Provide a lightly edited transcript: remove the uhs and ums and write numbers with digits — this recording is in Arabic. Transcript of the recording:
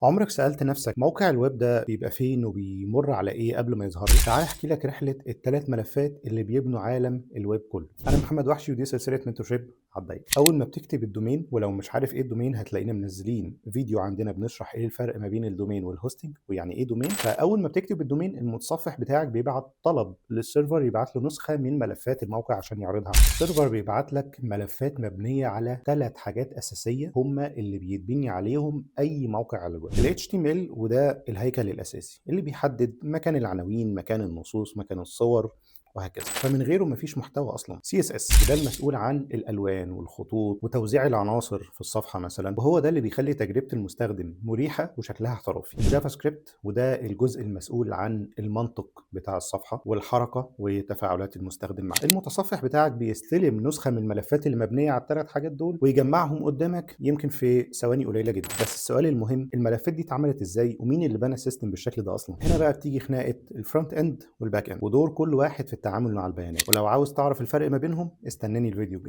عمرك سألت نفسك موقع الويب ده بيبقى فين وبيمر على إيه قبل ما يظهر لك؟ تعال أحكي لك رحلة الثلاث ملفات اللي بيبنوا عالم الويب كله. أنا محمد وحشي ودي سلسلة منتورشيب على الضيق. أول ما بتكتب الدومين، ولو مش عارف إيه الدومين هتلاقينا منزلين فيديو عندنا بنشرح إيه الفرق ما بين الدومين والهوستنج ويعني إيه دومين. فأول ما بتكتب الدومين المتصفح بتاعك بيبعت طلب للسيرفر يبعت له نسخة من ملفات الموقع عشان يعرضها. السيرفر بيبعت لك ملفات مبنية على ثلاث حاجات أساسية هما اللي بيتبني عليهم أي موقع على الويب. ال HTML وده الهيكل الأساسي اللي بيحدد مكان العناوين، مكان النصوص، مكان الصور وهكذا. فمن غيره مفيش محتوى اصلا. CSS ده المسؤول عن الالوان والخطوط وتوزيع العناصر في الصفحه مثلا، وهو ده اللي بيخلي تجربه المستخدم مريحه وشكلها احترافي. الجافا سكريبت وده الجزء المسؤول عن المنطق بتاع الصفحه والحركه وتفاعلات المستخدم معاه. المتصفح بتاعك بيستلم نسخه من الملفات اللي مبنيه على الثلاث حاجات دول ويجمعهم قدامك يمكن في ثواني قليله جدا. بس السؤال المهم، الملفات دي اتعملت ازاي ومين اللي بنى السيستم بالشكل ده اصلا؟ هنا بقى بتيجي خناقه الفرونت اند والباك اند ودور كل واحد في التعامل مع البيانات. ولو عاوز تعرف الفرق ما بينهم استناني الفيديو الجاي.